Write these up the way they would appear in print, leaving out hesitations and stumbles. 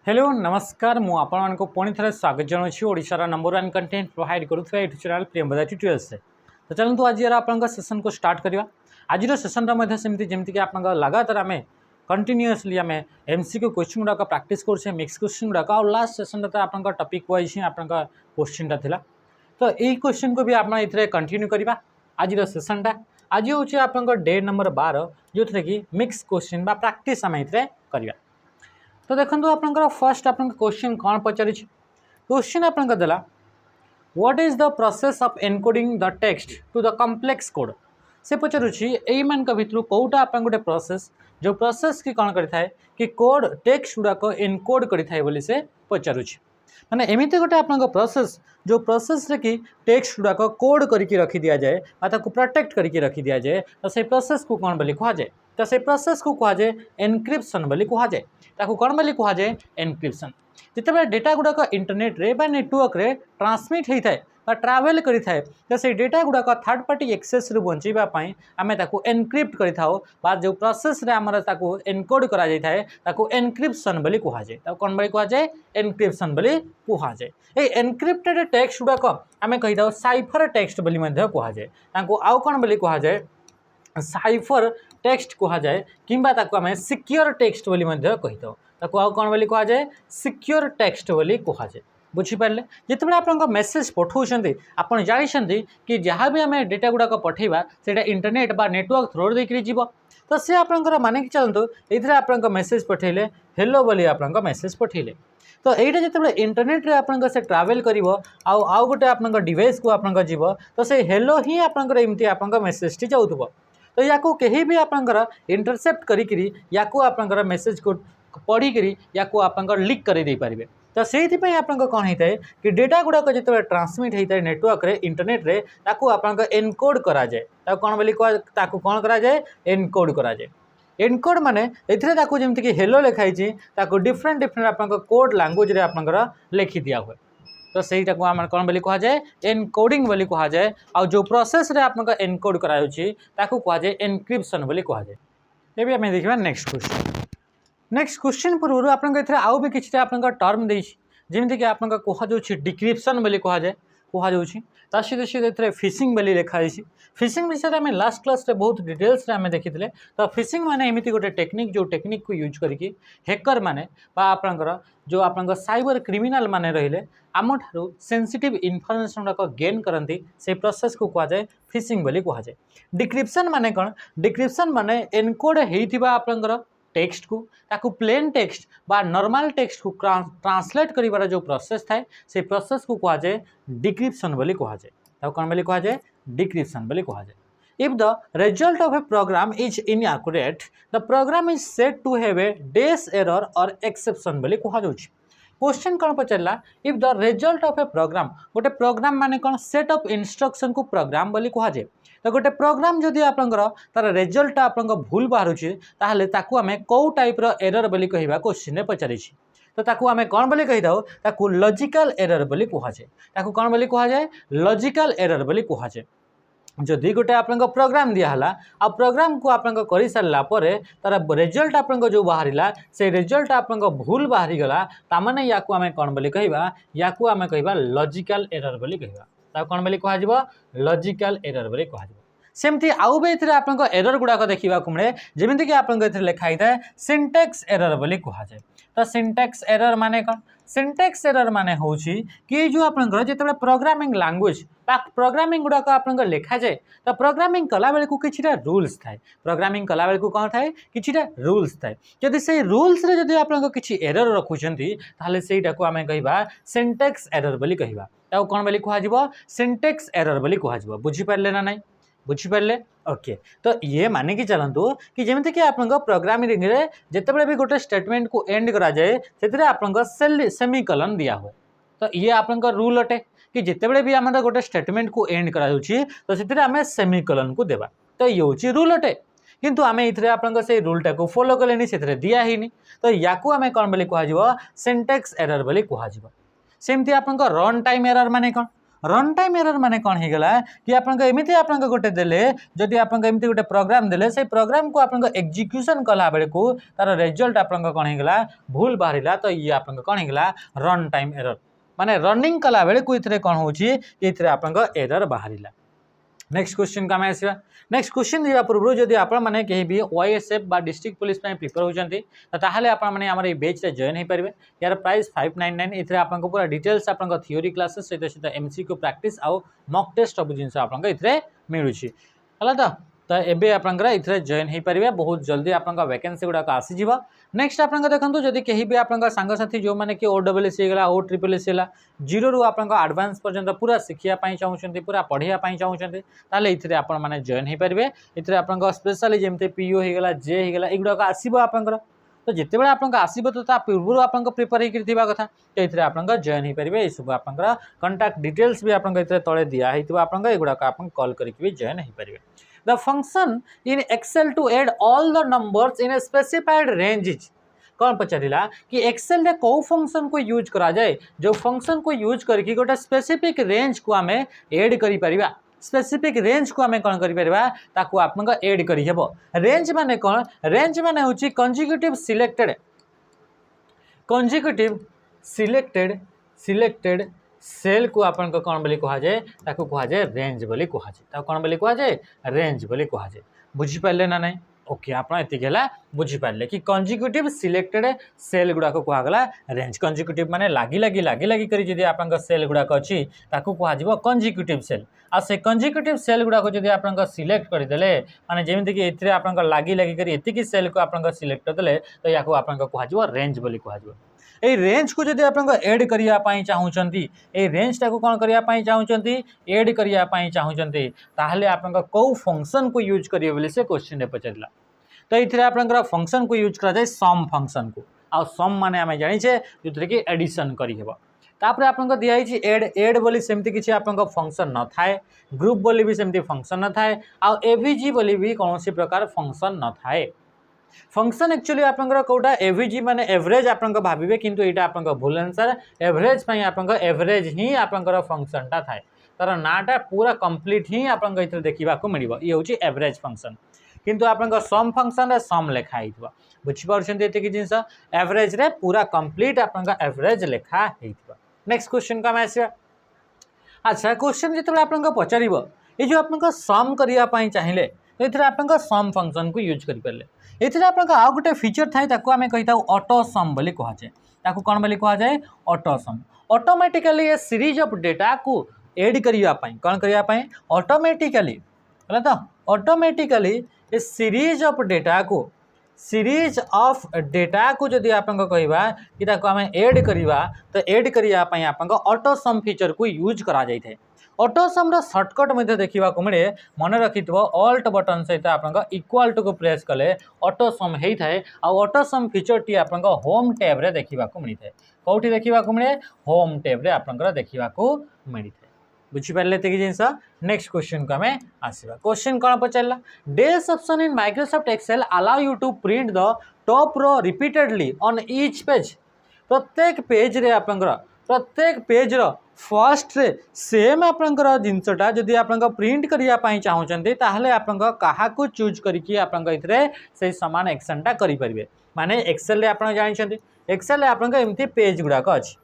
Hello नमस्कार मु आपण को पुणी थे स्वागत जनाऊँ ओडिशार नंबर 1 कंटेंट प्रोवाइड करुवा यूट्यूब चैनल प्रियंवदा ट्यूटोरियल्स से। तो चलते आज आप सेसन को स्टार्ट करवा। आज सेसन सेमती जमीक आप लगातार आम कंटिन्यूअसली आम एमसीक्यू क्वेश्चन गुड़ाक प्राक्ट कर मिक्स क्वेश्चन गुड़ाक और लास्ट सेसन आप टॉपिक वाइज ही आप क्वेश्चन था। तो यही क्वेश्चन को भी आप कंटिन्यू करवा। आज सेसनटा आज हूँ आप डे नंबर 12 जो थे कि मिक्स क्वेश्चन प्राक्ट आम करवा। तो देखो आपंकर फर्स्ट आप क्वेश्चन कौन पचारि क्वेश्चन आपंकर देला what is the process of encoding the text to the complex code से पचारुची यही मान भितर कौटा आप गोटे प्रोसेस जो प्रोसेस की कौन करें कि कोड टेक्स्ट गुड़ाक एनकोड करें बोली से पचारुची माने एमती गोटे आप प्रोसेस जो प्रोसेस रे कि टेक्स्ट गुड़ाक कोड करके रखी दि जाए प्रोटेक्ट करके रखी दि जाए तो से प्रोसेस को कौन बोली कह जाए तो से प्रोसेस को कह जाए एनक्रिप्शन बोली कह जाए ताकू कौन बोली कह जाए एनक्रिप्शन। जिते डेटा गुड़ाक इंटरनेट रे बा नेटवर्क रे ट्रांसमिट होता है ट्रावेल करें तो से डेटा गुड़ाक थर्ड पार्टी एक्सेस रु बचाई आम एनक्रिप्ट कर जो प्रोसेस रे आमर एनकोड करा एनक्रिप्शन बोली कह जाए कौन बोली कह जाए एनक्रिप्शन बोली कह जाए। ये एनक्रिप्टेड टेक्स्ट गुड़ाक आम कही साइफर टेक्स्ट बोली कह जाए आउ कौन बोली कह जाए साइफर टेक्स्ट कह जाए किंबा ताको आम सिक्योर टेक्स्ट बोली कही ताको आउ कौन बोली कह जाए सिक्योर टेक्स्ट बोली कह जाए। बुझीपारे जिते आप मेसेज पठाऊँ आप जानते कि जहाँ भी आम डेटा गुड़ाक पठेबा से इंटरनेट बा नेटवर्क थ्रो देकर जीव तो सी आपंकर मानिक चलतु ये आप मेसेज पठेले हेलो बोली आप मेसेज पठेले तो यहाँ जिते इंटरनेट रे आप से ट्रावेल कर आउ गोटे आप डिवाइस को आप जीव तो से हेलो ही आपंकर एमती आप मेसेज टी जाऊब तो या कहीं भी आपंकर इंटरसेप्ट करी या आपंकर मेसेज को पढ़ी या आपंकर लीक कर दे पारे तो से आप कौन होता है कि डेटा गुड़ाक जो ट्रांसमिट होता है नेटवर्क रे इंटरनेट रे ताकू आप एनकोड करा जाए कौन बोली कौन करा जाए एनकोड करा जाए। एनकोड माने एथिरे जमती कि हेलो लिखाई डिफरेंट डिफरेंट आप कोड लैंग्वेज रे आपंकर लिखि दिया हुए तो सहीटा को आम कौन बोली कह जाए एनकोडिंग बोली कह जाए और जो प्रोसेस रे आप एनकोड कराउछि ताकू कह जाए एनक्रिप्शन बोली कह जाए। ये भी आम देखा नेक्स्ट क्वेश्चन। नेक्स्ट क्वेश्चन पूर्व आप आउ भी किसी आप टर्म जमीक कि आप कह डिक्रिप्शन बोली कह जाए कह सहित फिशिंग बोली लिखाई फिशिंग विषय में लास्ट क्लास रे बहुत डिटेल्स रे आम देखी तो फिशिंग माने एमती गोटे टेक्निक जो टेक्निक को यूज करके हैकर माने आपंकर जो आप साइबर क्रिमिनाल माने रहिले आम ठारू सेंसिटिव इनफॉरमेशन गुड़ाक गेन करती से प्रोसेस को कह जाए फिशिंग बोली कह जाए। डिक्रिप्शन माने कौन डिक्रिप्शन माने एनकोड होइथिबा आपंकर टेक्स्ट को ताकू प्लेन टेक्स्ट बा नॉर्मल टेक्स्ट को ट्रांसलेट करिवार जो प्रोसेस थाए से प्रोसेस को कह जाए डिक्रिप्शन बोली कह जाए कौन बोली कह जाए डिक्रिप्शन बोली कह जाए। If the result of a program is inaccurate, the program is said to have a dash error or exception बोली कह जाउछि। क्वेश्चन कौन पचारा if the result of a program गोटे प्रोग्राम माने कौन सेट ऑफ इंस्ट्रक्शन को प्रोग्राम बोली कह जाए तो गोटे प्रोग्राम जदि आपंकर तार रिजल्ट आप भूल बाहर ताहले ताकू आम कौ टाइप एरर बोली कहवा क्वेश्चन में पचारि तो ताकू आम कौन बोली कही दो ताकू लॉजिकल एरर बोली कह जाए ताकू कौन बोली कह जाए लॉजिकल एरर बोली कह जाए। जदि गोटे आप प्रोग्राम दिहला आ प्रोग्राम को आप कर सारा तार रिजल्ट आप जो बाहर से रिजल्ट आप भूल बाहरी गला तामाने या आम कौन बोली कहवा या आम कहवा लॉजिकल एरर बोली कहवा कौन बोली कह लॉजिकल एरर बोली कह सेमती आउ भी आप एरर गुड़ाक देखा मिले जमीक कि आप लिखाई था सिंटेक्स एरर बोली कह जाए तो सिंटेक्स एरर माने कौन सिंटेक्स एरर माने होची कि जो आपंकर जिते प्रोग्रामिंग लैंग्वेज प्रोग्रामिंग गुड़ाक आप लिखा जाए तो प्रोग्रामिंग कला बेलू कि रूल्स थाए प्रोग्रामिंग कला बेलू कौन थाए कि रूल्स थाए जदि से रूल्स रे जदि आप किसी एरर रखुचंती ताहले सेटा को आमे कहबा सिंटेक्स एरर बोली कहबा ताऊ कौन बोली कह सिंटेक्स एरर बोली कह बुझी पारले ना नहीं बुझीपारे ओके। तो ये माने कि चलतु कि जमीक कि आप प्रोग्रामिंग रे जितेबाला भी गोटे स्टेटमेंट को एंड करा जाए से आप सेमिकोलन दिया हुए तो ये आप रूल अटे कि जितेबाला भी आम गोटे स्टेटमेंट को एंड करा तो से आम सेमिकोलन को देवा तो ये हूँ रूल अटे किंतु आम ये आप रूलटा को फॉलो कले से दिखाही तो या आम कौन बोली कह सिंटेक्स एरर बोली कह सेमती आप रन टाइम एरर माने कौन रन टाइम एरर माने कौन हो गला कि आपन एमती आपन गोटे देले जदि आपन एमती गोटे प्रोग्राम देले से प्रोग्राम को आपन एग्जीक्यूशन कला बेले को तार रिजल्ट आपन कौन हो गला भूल बाहरिला तो ये आपन कौन हो गला रन टाइम एरर माने रनिंग कला बेले को इथरे कौन होची इथरे आपन एरर बाहरिला। नेक्स्ट क्वेश्चन का आसवा नेक्स्ट क्वेश्चन दिवा पूर्व जदि आपण माने कहीं भी ओएसएफ बा डिस्ट्रिक्ट पुलिस प्रिपेयर होचंती ताहाले आपण माने हमर ए बैच रे जॉइन हे परिबे यार प्राइस 599 इथरे आपन को पूरा डिटेल्स आपन थ्योरी क्लासेस सहित सहित एमसीक्यू प्रैक्टिस आ मॉक टेस्ट सब जिंस आपन इथरे मिलुची हला तो एबे आपन इथरे जॉइन हे परिबे बहुत जल्दी आपन वैकेंसी गुडा आसी जीवा। नेक्स्ट आपन देखंतु जदि कहीं भी आपन सांग साथी जो माने कि ओडब्ल्यूएससी गला ओ ट्रिपल एस गला जीरो रु आपन एडवांस पर्यंत पूरा शिखिया पई चाहउछंती पूरा पढ़िया पई चाहउछंती ताले इथरे आपन माने जॉइन हे परिबे इथरे आपन स्पेशली जेमते पीओ हे गला जे हे गला एगुडा आसीबो आपन तो जिते बड़े आपन आसीबो तो ता पूर्व आपन प्रिपेयर हे करथिबा कथा तो इथरे आपन जॉइन हे परिबे ए सब आपन कांटेक्ट डिटेल्स भी आपन इथरे तळे दिया हेतिबा आपन एगुडा आपन कॉल करके भी जॉइन हे परिबे। The function in Excel to add all the numbers in a specified range is कौन पचारिला कि एक्सेल रे को फंक्शन को यूज करा जाए जो फंक्शन को यूज करके गोटे स्पेसिफिक रेंज को आमे ऐड करि परिबा स्पेसिफिक रेंज को आमे कोन करि परिबा ताकू आपन ऐड करि हेबो। रेंज माने कोन रेंज माने होची कंजिक्यूटिव सिलेक्टेड सेल को आपन को कौन बोली कहा जाए ताकू कहा जाए रेंज बोली कहा जाए ताकू कौन बोली कहा जाए रेंज बोली कहा जाए बुझी पाले ना नहीं ओके आप एतिकेला बुझी पाले कि कंजिक्यूटिव सिलेक्टेड सेल गुडा को कहा गला रेंज कंजिक्यूटिव माने लागी लागी लागी लागी करी जदी आपन सेल गुडा को अछि ताकू कहा जिवो कंजिक्यूटिव सेल आ से कंजिक्यूटिव सेल गुडा को जदी आपन सिलेक्ट कर देले माने जेमिति कि एथिरे आपन लागी लागी करी एतिकी सेल को आपन सिलेक्ट कर देले तो याको आपन कहा जिवो रेंज बोली कहा जिवो। ए रेंज को जदि आपन ऐड करिया पाई चाहउचंती ए रेंज टाको कोन करिया पाई चाहउचंती ऐड करिया पाई चाहउचंती ताहले आपन को फंक्शन को यूज करियो बोले से क्वेश्चन रे पचरला तो इथरे आपन फंक्शन को यूज करा जाय सम फंक्शन को आ सम माने हमें जानि छे जोथरे कि एडिशन करि हेबो तापर आपन दिया छि ऐड बोली सेमति किछि आपन फंक्शन न थाए ग्रुप बोली भी सेमति फंक्शन न थाए आ एवीजी बोली भी कोनोसी प्रकार फंक्शन न थाए। फंक्शन एक्चुअली आपन कोटा एवीजी माने एवरेज आपन भाबिबे किंतु एटा आपन भूल आंसर एवरेज पई आपन एवरेज ही आपन फंक्शन टा थाए तार नाटा पूरा कंप्लीट ही आपन इथरे देखिबा को मिलिबो ये होची एवरेज फंक्शन किंतु आपन सम फंक्शन रे सम लेखा हितबा बुझी पाउछन एते कि जिंस एवरेज रे पूरा कंप्लीट आपन एवरेज लेखा हितबा। नेक्स्ट क्वेश्चन का मैसेज अच्छा क्वेश्चन जेतबे आपन पचारिबो ए जो आपन सम करिया पई चाहिए तो इथरे आपन सम फंक्शन को यूज करि परले एथिरे आपन आ गोटे फीचर थाए ताको आमे कहिता ऑटो सम बोली कहा जाए ताको कोन बोली कहा जाए auto some automatically A series of data को ऐड करिया पई कोन करिया पई ऑटोमेटिकली हला तो automatically A series of data को जदि आपन कहबा कि ताको आमे ऐड करिवा तो ऐड करिया पई आपन ऑटो सम फीचर को यूज करा जाय थे। ऑटो सम रो शॉर्टकट मध्ये देखिबा को मिले मन रखिथबो ऑल्ट बटन सहित आपन इक्वल टू को प्रेस कले ऑटो सम हेई थाए आ ऑटो सम फीचर टी आपन होम टैब रे देखिबा को मिली थाए कोठी देखिबा को मिले होम टैब रे आपन देखिबा को मिली थाए बुझी पारले ते कि जिंस। नेक्स्ट क्वेश्चन को हमें आसीबा क्वेश्चन कोन पचला this option in Microsoft Excel allow you to print the top row repeatedly on each page प्रत्येक पेज रे आपन प्रत्येक पेज रो फर्स्ट रे सेम आपनकर जिनसटा जदि आपन प्रिंट करिया पाई चाहउचंती ताहले आपन कहा को चूज करिकि आपन इथरे से समान एक्शनटा करि परिबे माने एक्सेल रे आपन जानिछंती एक्सेल रे आपन एमती पेज गुडा को अछि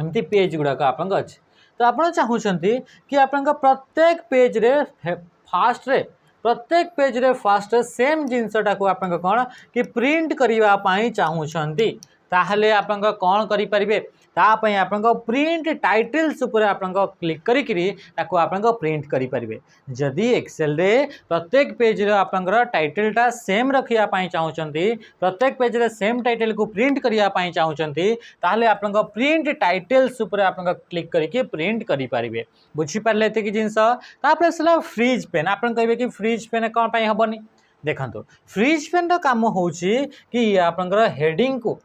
एमती पेज गुडा को आपन अछि तो आपन चाहउचंती कि आपन प्रत्येक पेज रे फर्स्ट रे प्रत्येक पेज रे फर्स्ट सेम जिनसटा को आपन कोन कि प्रिंट करिवा पाई चाहउचंती ताहले आपन कोन करि परिबे तापई आपन प्रिंट टाइटल्स ऊपर आपन क्लिक करी ताको आपन प्रिंट करि परिबे जदि एक्सेल रे प्रत्येक पेज रे आपन टाइटलटा सेम रखिया पाई चाहउचंती प्रत्येक पेज रे सेम टाइटल को प्रिंट करिया पाई चाहउचंती ताहले आपन प्रिंट टाइटल्स ऊपर आपन क्लिक करिके प्रिंट करि परिबे बुझी पारले ते कि जिंस। तापर सला फ्रीज पेन आपन कहबे कि फ्रीज पेन कोन पई हबनी देखंतो फ्रीज पेन रो काम होउची कि आपन हेडिंग को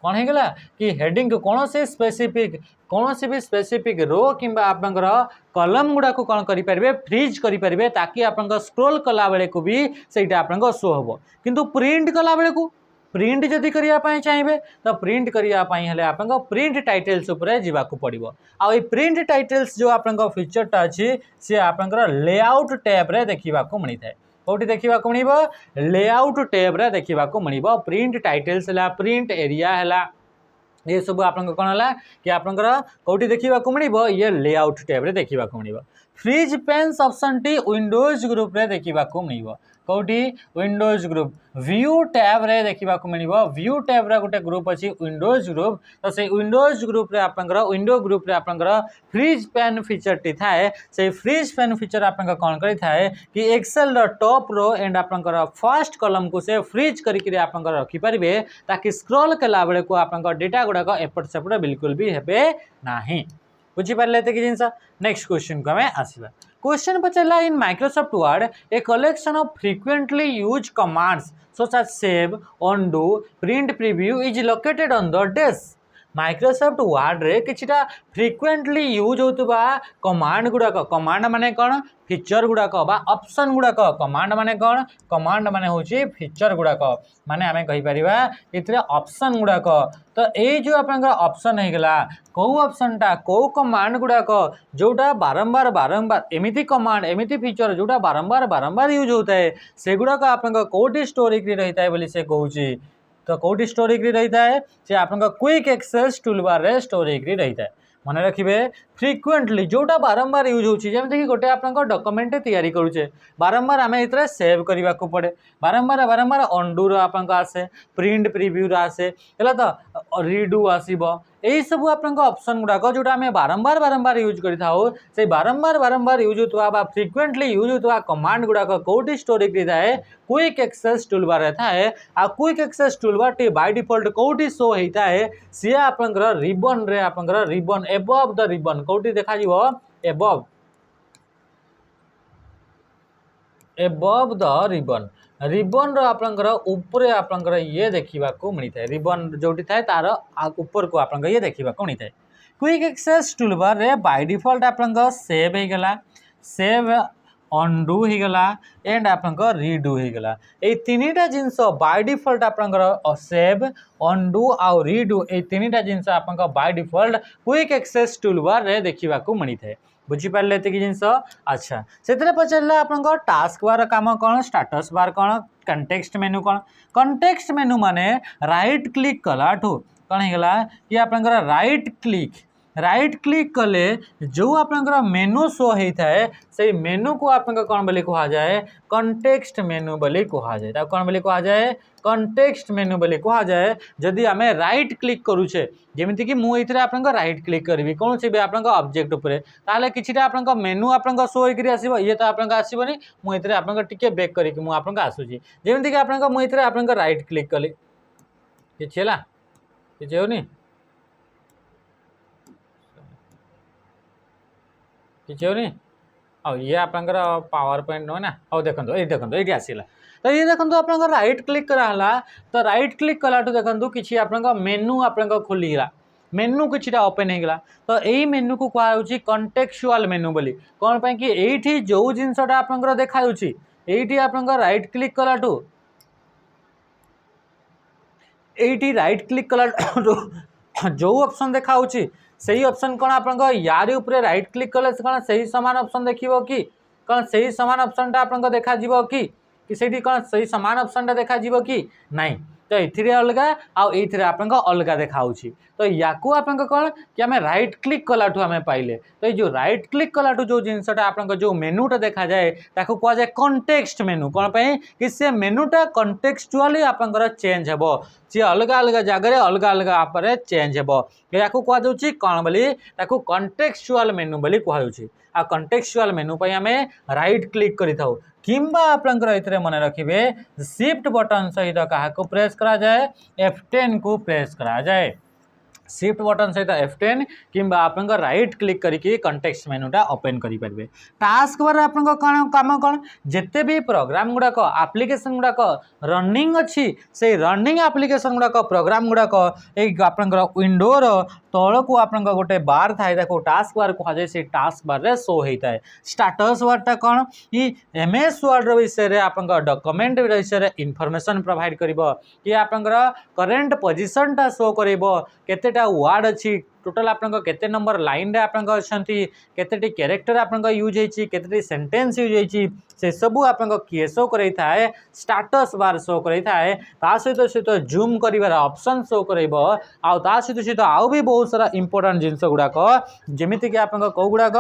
कौन होगा कि हेडिंग कौन से भी स्पेसिफिक रो कि आपंकर कलम गुड़ा को कौन करें फ्रीज करें ताकि आप स्क्रोल कला बेले को भी सहीटा आप शो हम किंतु प्रिंट कला बेले को प्रिंट जदि करने चाहिए तो प्रिंट करने आप प्रिंट टाइटल्स जावाक पड़ो। आई प्रिंट टाइटल्स जो आप फीचरटा अच्छी सी आप लेआउट टैब्रे देखा मिलता है। कौटी देखा मिल लेआउट टैब्रे देखा मिल प्रिंट टाइटल्स है प्रिंट एरिया है ये सब आप कौन है कि आपंकर कौटी देखा मिल ये लेआउट टैब्रे देखा मिल। फ्रीज पेन्स ऑप्शन टी विंडोज ग्रुप रे देखा मिल कौटी विंडोज ग्रुप व्यू टैब रे देखा मिल व्यू टैब रे गोटे ग्रुप अच्छी विंडोज ग्रुप तो से विंडोज ग्रुप रे आपंकर विंडो ग्रुप रे आपंकर फ्रीज पेन फीचर टी थाए से फ्रीज पेन फीचर आप कौन करें कि एक्सेल टॉप रो एंड आपंकर फर्स्ट कॉलम को से फ्रीज करके आपंकर रखिपारे ताकि स्क्रॉल कला बेले को आपंकर डेटा गुड़ाक एपट सेपट बिल्कुल भी हेबे नाही। बुझीपारे कि जिनस नेक्स्ट क्वेश्चन को हमें आसवा। क्वेश्चन पचारा in Microsoft Word a collection of frequently use commands such as save, undo, print preview is located on the desk। Microsoft word रे किछिटा फ्रीक्वेंटली यूज होतबा कमांड गुड़ाक कमांड माने कौन फीचर गुड़ाक ऑप्शन गुड़ाक कमांड माने कौन command माने होची feature गुड़ाक माने आमे कहि परिबा इतरे ऑप्शन गुड़ाक तो ए जो आपनकर ऑप्शन हे गला को ऑप्शनटा को कमांड गुड़ाक जोटा बारंबार बारंबार एमिति कमांड एमिति फीचर जोटा बारंबार बारंबार यूज होता है से गुड़ाक आपनकर कोटी स्टोरी की रहता है बोली से कहूची तो कौटी स्टोरी रहता है से आप क्विक एक्सेस टूलबार रे स्टोरी रहता है। मन रखिए फ्रिक्वेंटली जोटा बारंबार यूज होची जमती कि गोटे आप डॉक्यूमेंट तैयारी करुचे बारंबार आम ये सेव करने को पड़े बारंबार बारंबार अंडू आप आसे प्रिंट प्रिव्यू आसे है तो रिडू आसब यही सब आप ऑप्शन गुड़ाक जोटा आम बारंबार बारंबार यूज कर बारंबार बारंबार यूज होता फ्रिक्वेंटली यूज होता कमांड गुड़ाक कौटी स्टोरी थाए क्विक एक्सेस टूलबार थाए आ क्विक एक्सेस टूलबार टी बाय डिफॉल्ट कौटी शो होता है सी आप रिबन रे आप रिबन एबव द रिबन कौटी देखा above above the ribbon ribbon row आपंकर ऊपर आपंकर ये देखा मिलता है रिबन जोटी थाए तार ऊपर को आप ये देखा मिलता है। क्विक एक्सेस टूलबार रे बाय डिफॉल्ट आपंकर सेव हो गला सेव अंडू हो गला एंड आपंकर रीडू हो गला ये तीनटा जिनस बाय डिफॉल्ट आपंकर सेव अंडू आउ रीडू ये तीनटा जिनस आपंकर by default quick access toolbar रे देखा मिलता है। बुझीपारे ये जिनस अच्छा से पचारा आप टास्क बार काम कौन स्टाटस बार कौन कंटेक्स्ट मेनू कौन कंटेक्स्ट मेनू माने राइट क्लिक कलाठू कौन होगा कि आप राइट क्लिक कले जो आप मेनू शो होता है से मेनू को आप कौन बोली कह जाए कंटेक्स्ट मेनू बोली कह जाए कौन बोली कह जाए कंटेक्स्ट मेनू बोली कह जाए जदि आम राइट क्लिक करुचे जमीती कि मुझे आप राइट क्लिक करी कौन सी भी आप ऑब्जेक्ट उपरे ताले किछिटा आप मेनू आप शो होकर आसो ये तो आप आसबनी मुझे आप बैक करके मुझे आसूसी जमीती कि आप मुझे आप राइट क्लिक कली किसी है किसी होनी किसी होनी और ये आप पावर पॉइंट नुह ना और देखो ये आसला तो ये देखो आप राइट क्लिक कराला तो राइट क्लिक कलाठू देखो कि आप मेनू आप खोलीगला मेनू किछिटा ओपन होगा तो यही मेनू को कहुच्छी कंटेक्चुअल मेनू बोली कौन पाई कि एठी जो जिनसटा आप देखा ये आप राइट क्लिक कलाठू ये राइट क्लिक कलाठू जो ऑप्शन देखा सही ऑप्शन कौन आप यार ऊपर राइट क्लिक कले कौन सही सामान ऑप्शन देखिए कि कौन सही सामान ऑप्शनटा आप देखा कि सही कौन सही सामान ऑप्शनटा देखा कि नहीं तो ये अलग आउ ये आप अलग देखा तो या आप कौन कि आम राइट क्लिक कलाठू आम पाइले तो ये राइट क्लिक कलाठू जो जिनसटा आप जो मेनूटा देखा जाए ताको कह जाए कंटेक्स्ट मेनू कौन पाई कि से मेनूटा कंटेक्चुअली आप चेंज हे सी अलग अलग जगह अलग अलग आप चेंज हे या कहुच्छी कौन बोली कंटेक्चुअल मेनू बोली कहुच्छी आ कंटेक्चुअल मेनू पर आम राइट क्लिक करि थाउ किंबा आपंकर ये मन रखिए शिफ्ट बटन सहित क्या प्रेस करा जाए F10 को प्रेस करा जाए शिफ्ट बटन सहित F10 किंबा आप राइट क्लिक करके कंटेक्स्ट मेनूटा ओपन करेंगे। टास्क बार आप काम कौन जिते भी प्रोग्राम गुड़ाक आप्लिकेसन गुड़ाक रनिंग अच्छी से रनिंग आप्लिकेसन गुड़ाक प्रोग्राम गुड़ाक आप विंडोर तल को आप गोटे बार थाए टास्क बार कहुए से टास्क बार रे शो होता है। स्टाटस बारटा कौन कि एमएस वर्ड विषय आप डॉक्यूमेंट विषय इनफॉरमेशन प्रोवाइड कर कि आप करेंट पोजीशनटा शो कर केतेटा वर्ड अच्छी टोटल आप केते नंबर लाइन रे आप केतेटी कैरेक्टर आप यूज होती केतेटी सेंटेंस यूज होती से सबू आप किए शो कर स्टाटस बार शो कर सहित सहित जूम कर ऑप्शन शो कर सहित सहित आउ भी बहुत सारा इंपोर्टेंट जिनस गुड़ाक जमीक आप कौ गुड़ाक